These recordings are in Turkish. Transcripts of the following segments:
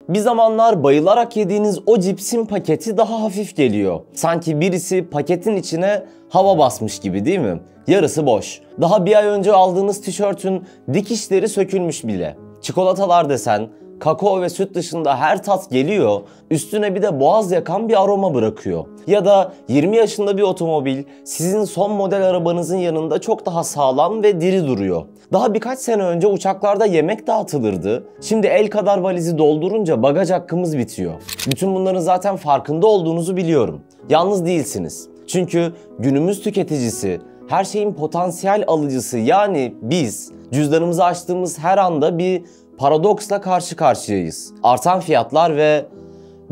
Bir zamanlar bayılarak yediğiniz o cipsin paketi daha hafif geliyor. Sanki birisi paketin içine hava basmış gibi, değil mi? Yarısı boş. Daha bir ay önce aldığınız tişörtün dikişleri sökülmüş bile. Çikolatalar desen, kakao ve süt dışında her tat geliyor, üstüne bir de boğaz yakan bir aroma bırakıyor. Ya da 20 yaşında bir otomobil sizin son model arabanızın yanında çok daha sağlam ve diri duruyor. Daha birkaç sene önce uçaklarda yemek dağıtılırdı. Şimdi el kadar valizi doldurunca bagaj hakkımız bitiyor. Bütün bunların zaten farkında olduğunuzu biliyorum. Yalnız değilsiniz. Çünkü günümüz tüketicisi, her şeyin potansiyel alıcısı, yani biz cüzdanımızı açtığımız her anda bir paradoksla karşı karşıyayız. Artan fiyatlar ve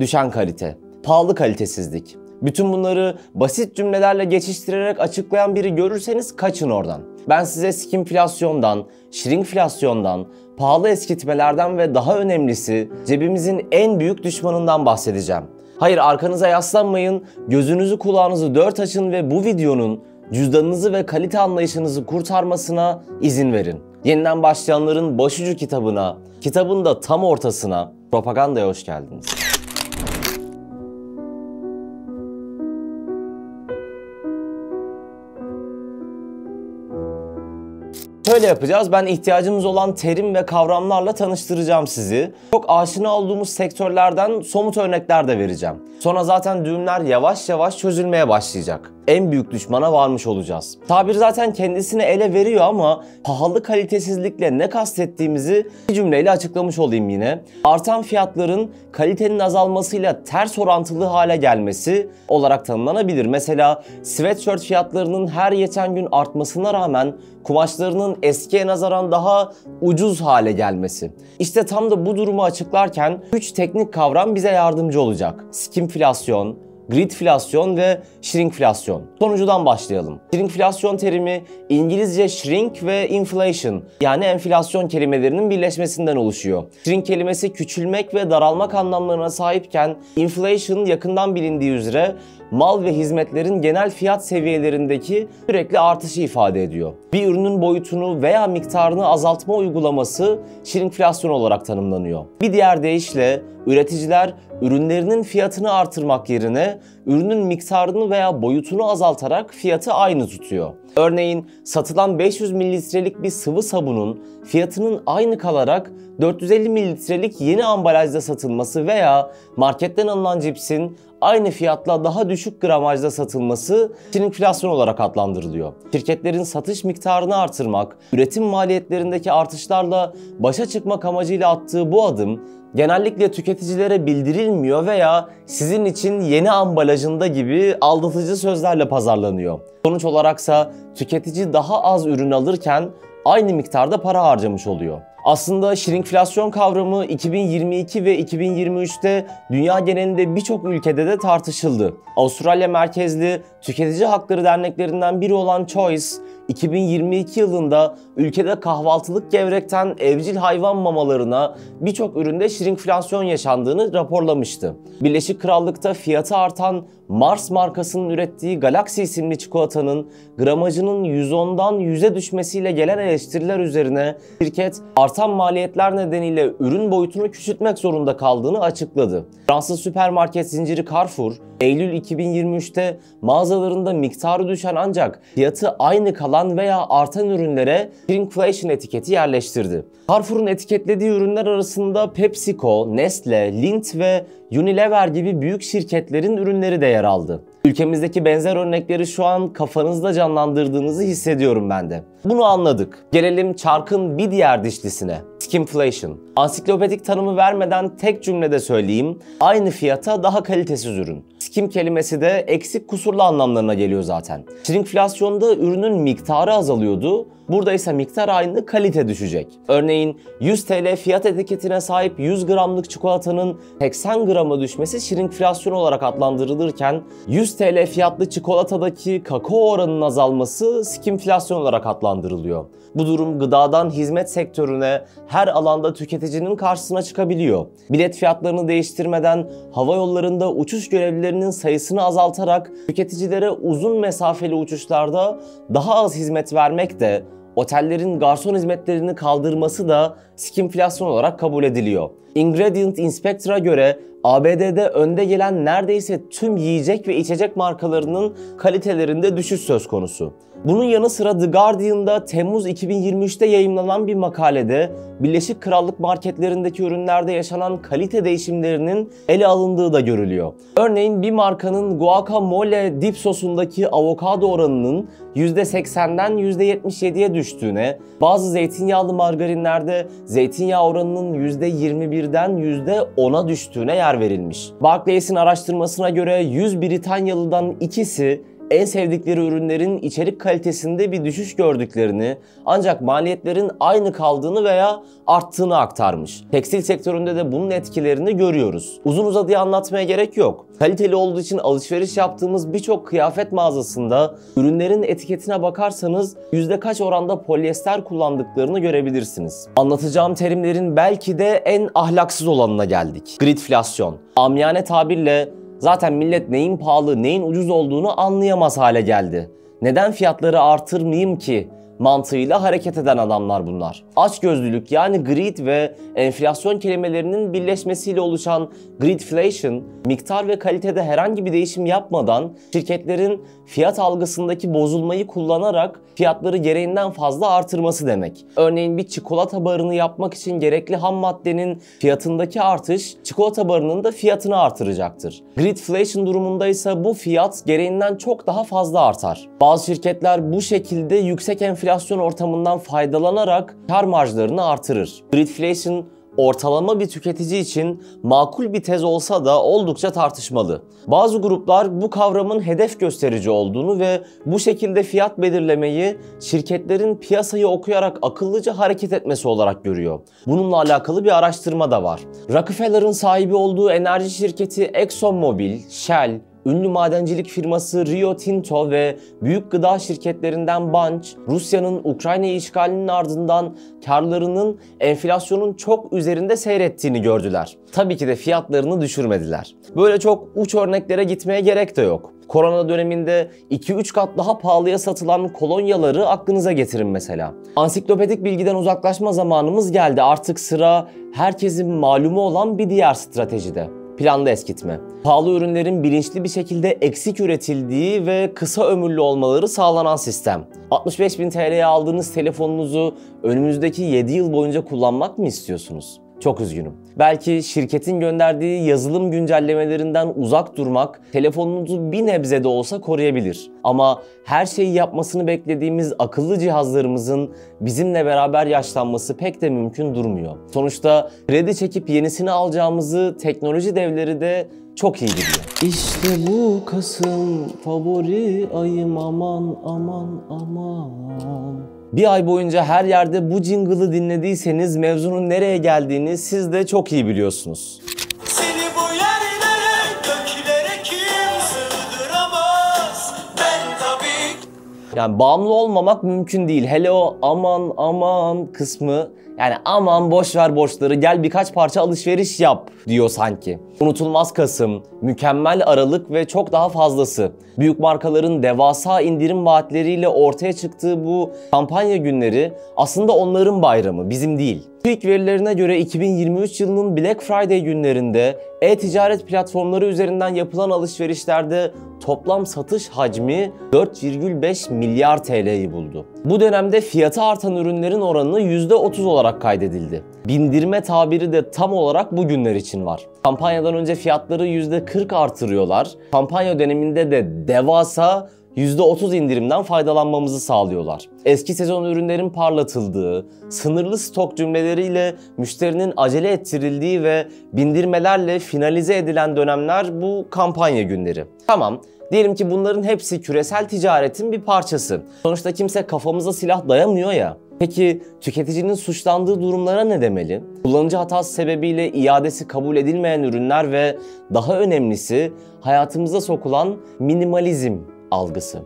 düşen kalite. Pahalı kalitesizlik. Bütün bunları basit cümlelerle geçiştirerek açıklayan biri görürseniz kaçın oradan. Ben size skimflasyondan, shrinkflasyondan, pahalı eskitmelerden ve daha önemlisi cebimizin en büyük düşmanından bahsedeceğim. Hayır, arkanıza yaslanmayın, gözünüzü kulağınızı dört açın ve bu videonun cüzdanınızı ve kalite anlayışınızı kurtarmasına izin verin. Yeniden başlayanların başucu kitabına, kitabın da tam ortasına, Propaganda'ya hoş geldiniz. Şöyle yapacağız. Ben ihtiyacımız olan terim ve kavramlarla tanıştıracağım sizi. Çok aşina olduğumuz sektörlerden somut örnekler de vereceğim. Sonra zaten düğümler yavaş yavaş çözülmeye başlayacak. En büyük düşmana varmış olacağız. Tabir zaten kendisini ele veriyor ama pahalı kalitesizlikle ne kastettiğimizi bir cümleyle açıklamış olayım yine. Artan fiyatların kalitenin azalmasıyla ters orantılı hale gelmesi olarak tanımlanabilir. Mesela sweatshirt fiyatlarının her geçen gün artmasına rağmen kumaşlarının eskiye nazaran daha ucuz hale gelmesi. İşte tam da bu durumu açıklarken 3 teknik kavram bize yardımcı olacak. Skimflasyon, gridflasyon ve shrinkflasyon. Sonuncudan başlayalım. Shrinkflasyon terimi İngilizce shrink ve inflation, yani enflasyon kelimelerinin birleşmesinden oluşuyor. Shrink kelimesi küçülmek ve daralmak anlamlarına sahipken inflation yakından bilindiği üzere mal ve hizmetlerin genel fiyat seviyelerindeki sürekli artışı ifade ediyor. Bir ürünün boyutunu veya miktarını azaltma uygulaması shrinkflasyon olarak tanımlanıyor. Bir diğer deyişle üreticiler ürünlerinin fiyatını artırmak yerine ürünün miktarını veya boyutunu azaltarak fiyatı aynı tutuyor. Örneğin satılan 500 mililitrelik bir sıvı sabunun fiyatının aynı kalarak 450 mililitrelik yeni ambalajda satılması veya marketten alınan cipsin aynı fiyatla daha düşük gramajda satılması shrinkflasyon olarak adlandırılıyor. Şirketlerin satış miktarını artırmak, üretim maliyetlerindeki artışlarla başa çıkmak amacıyla attığı bu adım genellikle tüketicilere bildirilmiyor veya sizin için yeni ambalajında gibi aldatıcı sözlerle pazarlanıyor. Sonuç olaraksa tüketici daha az ürün alırken aynı miktarda para harcamış oluyor. Aslında shrinkflasyon kavramı 2022 ve 2023'te dünya genelinde birçok ülkede de tartışıldı. Avustralya merkezli tüketici hakları derneklerinden biri olan Choice, 2022 yılında ülkede kahvaltılık gevrekten evcil hayvan mamalarına birçok üründe shrinkflasyon yaşandığını raporlamıştı. Birleşik Krallık'ta fiyatı artan Mars markasının ürettiği Galaxy isimli çikolatanın gramajının 110'dan 100'e düşmesiyle gelen eleştiriler üzerine şirket artan maliyetler nedeniyle ürün boyutunu küçültmek zorunda kaldığını açıkladı. Fransız süpermarket zinciri Carrefour, Eylül 2023'te mağazalarında miktarı düşen ancak fiyatı aynı kalan veya artan ürünlere shrinkflation etiketi yerleştirdi. Carrefour'un etiketlediği ürünler arasında PepsiCo, Nestle, Lindt ve Unilever gibi büyük şirketlerin ürünleri de yer aldı. Ülkemizdeki benzer örnekleri şu an kafanızda canlandırdığınızı hissediyorum ben de. Bunu anladık. Gelelim çarkın bir diğer dişlisine. Skimflation. Ansiklopedik tanımı vermeden tek cümlede söyleyeyim. Aynı fiyata daha kalitesiz ürün. Skim kelimesi de eksik, kusurlu anlamlarına geliyor zaten. Shrinkflasyonda ürünün miktarı azalıyordu. Burada ise miktar aynı, kalite düşecek. Örneğin 100 TL fiyat etiketine sahip 100 gramlık çikolatanın 80 grama düşmesi shrinkflasyon olarak adlandırılırken 100 TL fiyatlı çikolatadaki kakao oranının azalması skimflasyon olarak adlandırılıyor. Bu durum gıdadan hizmet sektörüne her alanda tüketicinin karşısına çıkabiliyor. Bilet fiyatlarını değiştirmeden hava yollarında uçuş görevlilerinin sayısını azaltarak tüketicilere uzun mesafeli uçuşlarda daha az hizmet vermek de, otellerin garson hizmetlerini kaldırması da skimflasyon olarak kabul ediliyor. Ingredient Inspector'a göre ABD'de önde gelen neredeyse tüm yiyecek ve içecek markalarının kalitelerinde düşüş söz konusu. Bunun yanı sıra The Guardian'da Temmuz 2023'te yayımlanan bir makalede Birleşik Krallık marketlerindeki ürünlerde yaşanan kalite değişimlerinin ele alındığı da görülüyor. Örneğin bir markanın guacamole dip sosundaki avokado oranının %80'den %77'ye düştüğüne, bazı zeytinyağlı margarinlerde zeytinyağı oranının %21'den %10'a düştüğüne yer verilmiş. Barclays'in araştırmasına göre 100 Britanyalı'dan ikisi en sevdikleri ürünlerin içerik kalitesinde bir düşüş gördüklerini, ancak maliyetlerin aynı kaldığını veya arttığını aktarmış. Tekstil sektöründe de bunun etkilerini görüyoruz. Uzun uzadıya anlatmaya gerek yok. Kaliteli olduğu için alışveriş yaptığımız birçok kıyafet mağazasında ürünlerin etiketine bakarsanız kaç oranda polyester kullandıklarını görebilirsiniz. Anlatacağım terimlerin belki de en ahlaksız olanına geldik. Gridflasyon. Amiyane tabirle zaten millet neyin pahalı, neyin ucuz olduğunu anlayamaz hale geldi. Neden fiyatları artırmayayım ki mantığıyla hareket eden adamlar bunlar. Açgözlülük yani greed ve enflasyon kelimelerinin birleşmesiyle oluşan greedflation, miktar ve kalitede herhangi bir değişim yapmadan şirketlerin fiyat algısındaki bozulmayı kullanarak fiyatları gereğinden fazla artırması demek. Örneğin bir çikolata barını yapmak için gerekli ham maddenin fiyatındaki artış çikolata barının da fiyatını artıracaktır. Greedflation durumundaysa bu fiyat gereğinden çok daha fazla artar. Bazı şirketler bu şekilde yüksek enflasyon ortamından faydalanarak kar marjlarını artırır. Greedflation ortalama bir tüketici için makul bir tez olsa da oldukça tartışmalı. Bazı gruplar bu kavramın hedef gösterici olduğunu ve bu şekilde fiyat belirlemeyi şirketlerin piyasayı okuyarak akıllıca hareket etmesi olarak görüyor. Bununla alakalı bir araştırma da var. Rockefeller'ın sahibi olduğu enerji şirketi ExxonMobil, Shell, ünlü madencilik firması Rio Tinto ve büyük gıda şirketlerinden Bunge, Rusya'nın Ukrayna işgalinin ardından karlarının enflasyonun çok üzerinde seyrettiğini gördüler. Tabii ki de fiyatlarını düşürmediler. Böyle çok uç örneklere gitmeye gerek de yok. Korona döneminde 2-3 kat daha pahalıya satılan kolonyaları aklınıza getirin mesela. Ansiklopedik bilgiden uzaklaşma zamanımız geldi. Artık sıra herkesin malumu olan bir diğer stratejide. Planlı eskitme. Pahalı ürünlerin bilinçli bir şekilde eksik üretildiği ve kısa ömürlü olmaları sağlanan sistem. 65.000 TL'ye aldığınız telefonunuzu önümüzdeki 7 yıl boyunca kullanmak mı istiyorsunuz? Çok üzgünüm. Belki şirketin gönderdiği yazılım güncellemelerinden uzak durmak telefonunuzu bir nebze de olsa koruyabilir. Ama her şeyi yapmasını beklediğimiz akıllı cihazlarımızın bizimle beraber yaşlanması pek de mümkün durmuyor. Sonuçta kredi çekip yenisini alacağımızı teknoloji devleri de çok iyi biliyor. İşte bu Kasım favori ayım, aman aman aman. Bir ay boyunca her yerde bu jingle'ı dinlediyseniz mevzunun nereye geldiğini siz de çok iyi biliyorsunuz. Seni bu yerlere, göklere kim sığdıramaz? Ben tabii. Yani bağımlı olmamak mümkün değil. Hele o aman aman kısmı, yani aman boş ver borçları, gel birkaç parça alışveriş yap diyor sanki. Unutulmaz Kasım, mükemmel Aralık ve çok daha fazlası. Büyük markaların devasa indirim vaatleriyle ortaya çıktığı bu kampanya günleri aslında onların bayramı, bizim değil. TÜİK verilerine göre 2023 yılının Black Friday günlerinde e-ticaret platformları üzerinden yapılan alışverişlerde toplam satış hacmi 4,5 milyar TL'yi buldu. Bu dönemde fiyatı artan ürünlerin oranı %30 olarak kaydedildi. Bindirme tabiri de tam olarak bu günler için var. Kampanyadan önce fiyatları %40 artırıyorlar. Kampanya döneminde de devasa %30 indirimden faydalanmamızı sağlıyorlar. Eski sezon ürünlerin parlatıldığı, sınırlı stok cümleleriyle müşterinin acele ettirildiği ve bindirmelerle finalize edilen dönemler bu kampanya günleri. Tamam, diyelim ki bunların hepsi küresel ticaretin bir parçası. Sonuçta kimse kafamıza silah dayamıyor ya. Peki tüketicinin suçlandığı durumlara ne demeli? Kullanıcı hatası sebebiyle iadesi kabul edilmeyen ürünler ve daha önemlisi hayatımıza sokulan minimalizm algısı.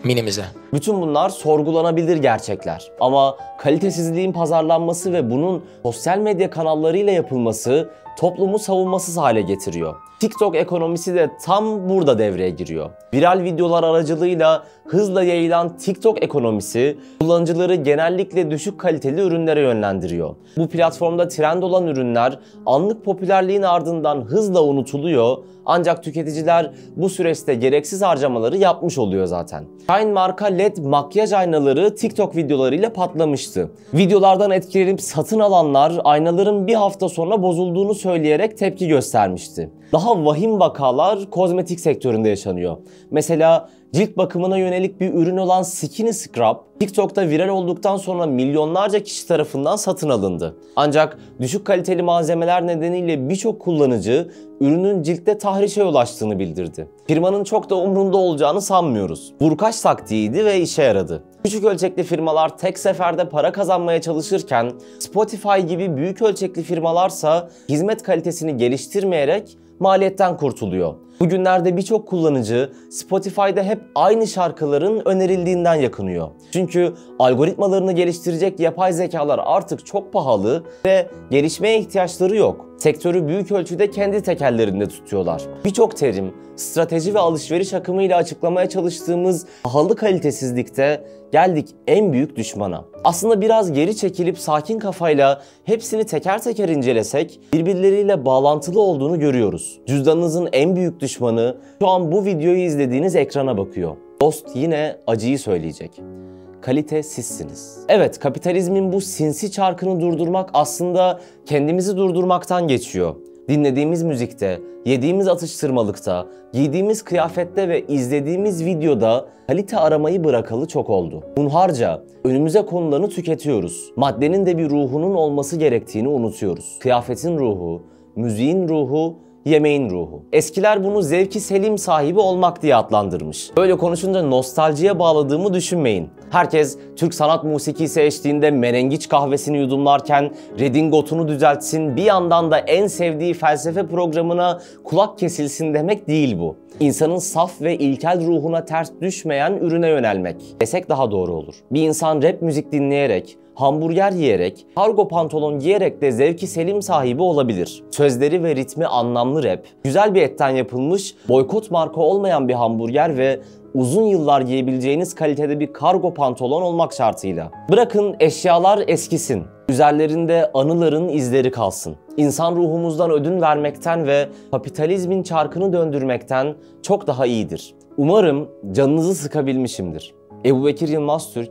Minimize. Bütün bunlar sorgulanabilir gerçekler. Ama kalitesizliğin pazarlanması ve bunun sosyal medya kanallarıyla yapılması toplumu savunmasız hale getiriyor. TikTok ekonomisi de tam burada devreye giriyor. Viral videolar aracılığıyla hızla yayılan TikTok ekonomisi kullanıcıları genellikle düşük kaliteli ürünlere yönlendiriyor. Bu platformda trend olan ürünler anlık popülerliğin ardından hızla unutuluyor, ancak tüketiciler bu süreçte gereksiz harcamaları yapmış oluyor zaten. Shine marka LED makyaj aynaları TikTok videolarıyla patlamıştı. Videolardan etkilenip satın alanlar aynaların bir hafta sonra bozulduğunu söyleyerek tepki göstermişti. Daha vahim vakalar kozmetik sektöründe yaşanıyor. Mesela cilt bakımına yönelik bir ürün olan Skinny Scrub, TikTok'ta viral olduktan sonra milyonlarca kişi tarafından satın alındı. Ancak düşük kaliteli malzemeler nedeniyle birçok kullanıcı ürünün ciltte tahrişe yol açtığını bildirdi. Firmanın çok da umrunda olacağını sanmıyoruz. Vurkaç taktiğiydi ve işe yaradı. Küçük ölçekli firmalar tek seferde para kazanmaya çalışırken Spotify gibi büyük ölçekli firmalarsa hizmet kalitesini geliştirmeyerek maliyetten kurtuluyor. Bugünlerde birçok kullanıcı Spotify'da hep aynı şarkıların önerildiğinden yakınıyor. Çünkü algoritmalarını geliştirecek yapay zekalar artık çok pahalı ve gelişmeye ihtiyaçları yok. Sektörü büyük ölçüde kendi tekellerinde tutuyorlar. Birçok terim, strateji ve alışveriş akımıyla açıklamaya çalıştığımız pahalı kalitesizlikte geldik en büyük düşmana. Aslında biraz geri çekilip sakin kafayla hepsini teker teker incelesek birbirleriyle bağlantılı olduğunu görüyoruz. Cüzdanınızın en büyük düşmanı şu an bu videoyu izlediğiniz ekrana bakıyor. Dost yine acıyı söyleyecek. Kalite sizsiniz. Evet, kapitalizmin bu sinsi çarkını durdurmak aslında kendimizi durdurmaktan geçiyor. Dinlediğimiz müzikte, yediğimiz atıştırmalıkta, giydiğimiz kıyafette ve izlediğimiz videoda kalite aramayı bırakalı çok oldu. Hunharca önümüze konulanı tüketiyoruz. Maddenin de bir ruhunun olması gerektiğini unutuyoruz. Kıyafetin ruhu, müziğin ruhu, yemeğin ruhu. Eskiler bunu zevki selim sahibi olmak diye adlandırmış. Böyle konuşunca nostaljiye bağladığımı düşünmeyin. Herkes Türk sanat musikisi eşliğinde menengiç kahvesini yudumlarken redingotunu düzeltsin, bir yandan da en sevdiği felsefe programına kulak kesilsin demek değil bu. İnsanın saf ve ilkel ruhuna ters düşmeyen ürüne yönelmek desek daha doğru olur. Bir insan rap müzik dinleyerek, hamburger yiyerek, kargo pantolon giyerek de zevki selim sahibi olabilir. Sözleri ve ritmi anlamlı rap, güzel bir etten yapılmış, boykot marka olmayan bir hamburger ve uzun yıllar giyebileceğiniz kalitede bir kargo pantolon olmak şartıyla. Bırakın eşyalar eskisin, üzerlerinde anıların izleri kalsın. İnsan ruhumuzdan ödün vermekten ve kapitalizmin çarkını döndürmekten çok daha iyidir. Umarım canınızı sıkabilmişimdir. Ebubekir Yılmaz Türk,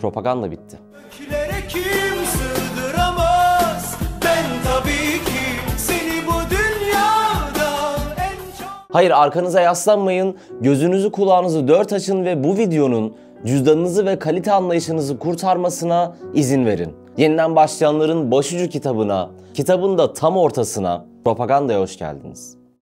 propaganda bitti. Göklere kim sığdıramaz? Ben tabii ki seni bu dünyada en çok... Hayır, arkanıza yaslanmayın, gözünüzü kulağınızı dört açın ve bu videonun cüzdanınızı ve kalite anlayışınızı kurtarmasına izin verin. Yeniden başlayanların başucu kitabına, kitabın da tam ortasına, propagandaya hoş geldiniz.